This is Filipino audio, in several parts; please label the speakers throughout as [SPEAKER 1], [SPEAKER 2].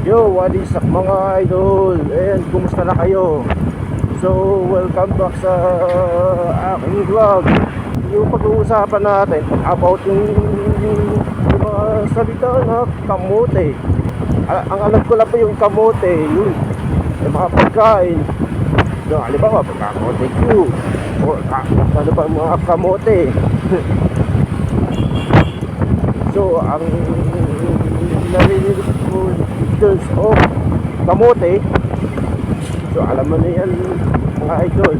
[SPEAKER 1] Yo, what is up mga idol? And kumusta na kayo? So, welcome back sa aking vlog. Yung pag-uusapan natin about yung mga salita na kamote. Ang alam ko lang po yung kamote, yung mga pagkain. So, halimbawa, pagkamote Q or ano pa mga kamote. So, ang narinig ko terms of kamote, so alam mo na yan mga idol.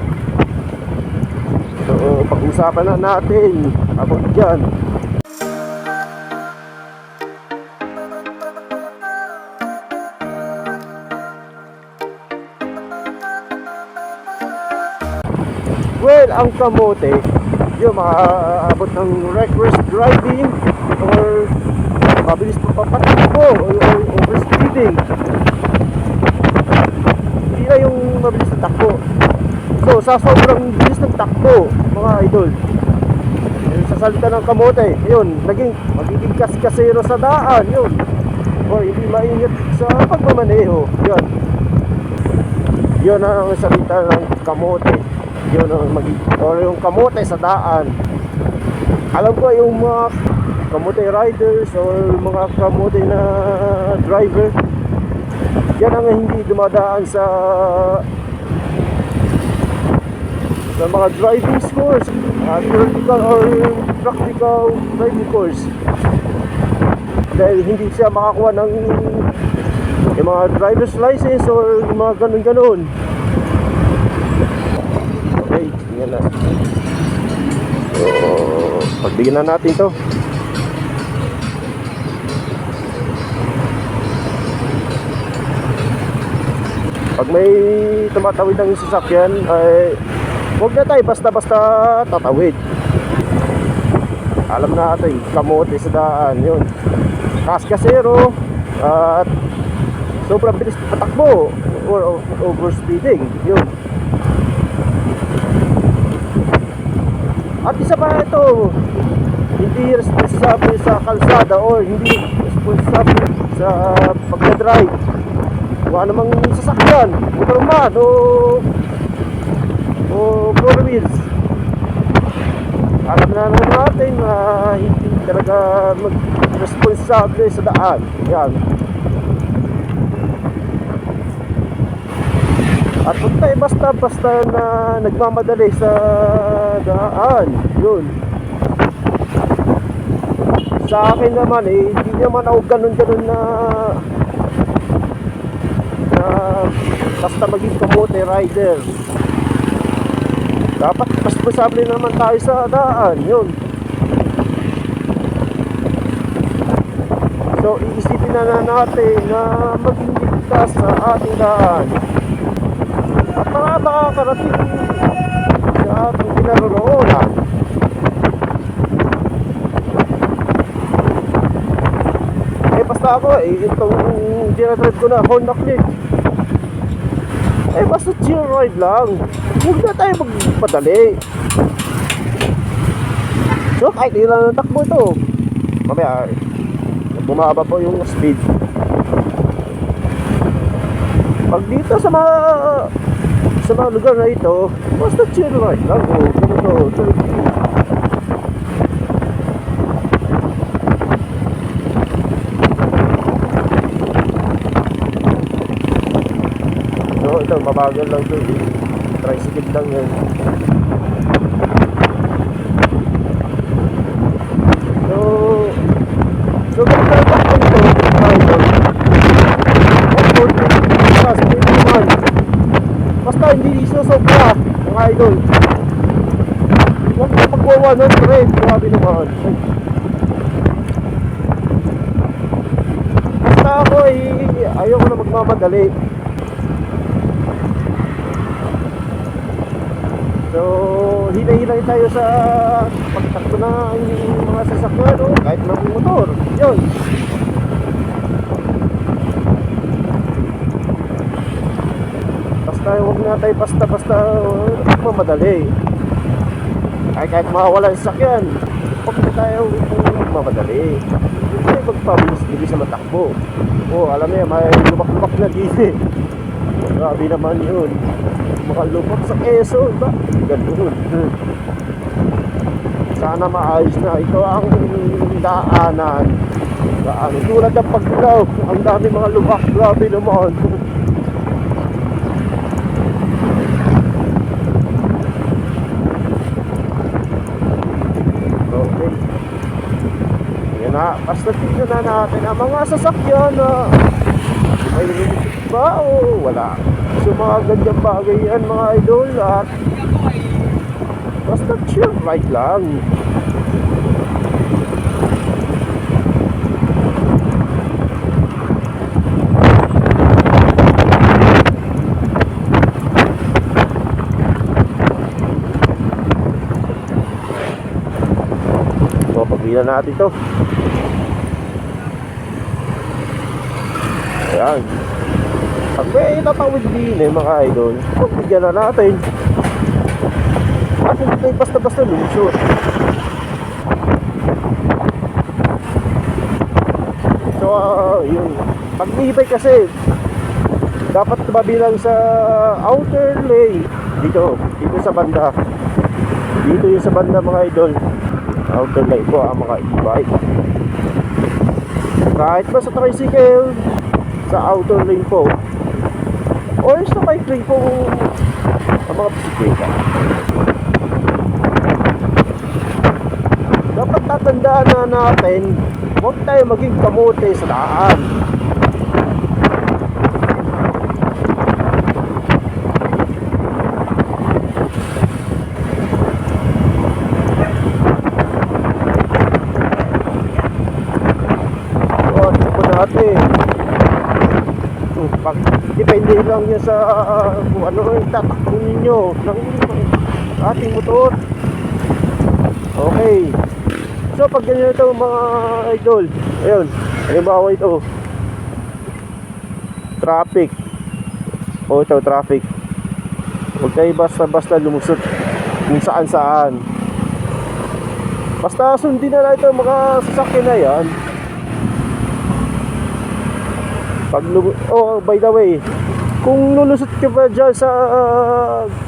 [SPEAKER 1] So, pag-usapan na natin about dyan. Well, ang kamote, yung makaabot ng reckless driving or mabilis papatakbo o overspeeding. Hindi na yung mabilis na takbo. So sa sobrang bilis ng takbo mga idol, sa salita ng kamote, yun, magiging kaskasero sa daan, yun, o hindi maingat sa pagmamaneho. Yun ang salita ng kamote. Yun ang or yung kamote sa daan. Alam ko yung mga kamote riders or mga kamote na driver, yan ang hindi dumadaan sa mga driving schools, theoretical or practical driving course, dahil hindi siya makakuha ng yung mga driver's license or yung mga ganun-ganun. Okay, tingnan na. So, pagbigyan na natin to. Pag may tumatawid ng sasakyan, ay huwag na tayo basta-basta tatawid. Alam natin, kamote sa daan, yun, kaskasero at sobrang bilis patakbo or overspeeding, yun. At isa pa ito, hindi responsable sa kalsada or hindi responsable sa pagdadrive. Kung anumang sasakyan, motor man o four wheels, alam na natin na hindi talaga mag-responsable sa daan. Yan. At huwag tayo basta-basta na nagmamadali sa daan. Yun. Sa akin naman hindi naman ako ganun-ganun na basta maging kamote rider. Dapat responsable naman tayo sa daan. Yun. So iisipin na natin na maging ligtas sa ating daan. At mga makakarating sa ating kinaroroonan. Basta ako itong dinadrive ko na Honda Click, basta chill ride lang. Huwag na tayo magpadali. So kahit ilan ang takbo ito, mamaya bumaba po yung speed. Pag dito sa mga lugar na ito, basta chill ride lang. Ganito. Ito, mabagal lang ito, tricycle lang yan. So ganito na takbo nito, idol. Basta hindi isosobra, mga idol. Huwag na magwawa ng trend, grabe naman. Basta ako ayoko na magmamadali. So, hinay-hinay tayo sa pagtakbo ng mga sasakyan o kahit ng motor. Yun. Basta huwag na tayo basta-basta mamadali. Kahit mawawala yung sasakyan, huwag na tayo mamadali. ay magpabilis-bilis sa matakbo. Alam niya, may lubak-lubak na dito. Grabe naman yun. Makalubak sa Quezon ba? Ganun. Sana maayos na. Ito ang daanan. Tulad ng paglaw. Ang dami mga lubak. Grabe naman. Okay. Yan na. Basta tignan na natin ang mga sasakyan na may limited ba o wala. So mga ganyang bagay yan mga idol. At basta chill right lang. So pagbilan natin to. Ayan. Pag may tatawid din mga idol, pagbigyan na natin. At hindi tayo basta-basta lumusot. So yun, pag-ibay kasi dapat mabilang sa outer lane. Dito sa banda. Dito yung sa banda mga idol. Outer lane po ang mga e-bike. Kahit ba sa tricycle, sa outer lane po, or sa bike lane po ang mga bisikleta. Dapat tatandaan na natin, huwag tayo maging kamote sa daan. Depende lang yan sa kung ano yung tatakbo ninyo ng ating motor. Okay. So pag ganyan ito mga idol, ayun, halimbawa ito traffic. Ito traffic. Huwag kayo basta-basta lumusot kung saan-saan. Basta sundin na lang ito mga sasakyan na yan. By the way, kung lulusot ka ba dyan sa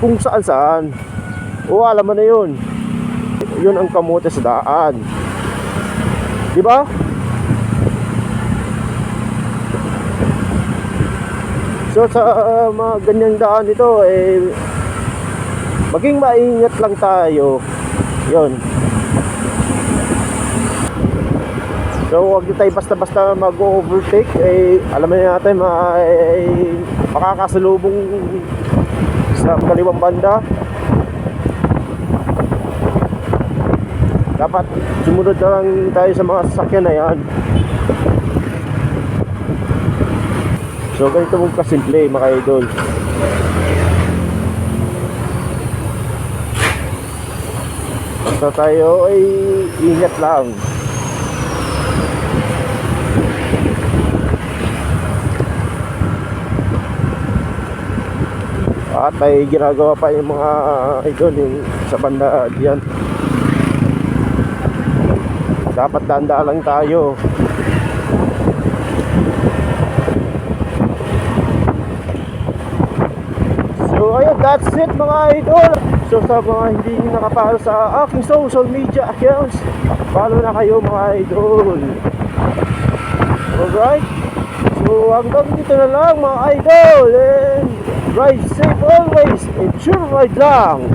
[SPEAKER 1] kung saan-saan, alam mo na yun. Yun ang kamote sa daan. Diba? So sa mga ganyang daan ito, maging maingat lang tayo. Yun. So huwag tayo basta-basta mag-overtake. Alam na natin makakasalubong sa kaliwang banda. Dapat sumunod na lang tayo sa mga sasakyan na yan. So ganito mong kasimple mga idol. Basta tayo ay ingat lang. At ay ginagawa pa yung mga idol yung sa banda diyan. Dapat tanda lang tayo. So ayun, that's it mga idol. So sa mga hindi nakapalo sa aking social media accounts, follow na kayo mga idol. Alright. So hanggang dito na lang mga idol. And ride safe always and sure ride lang.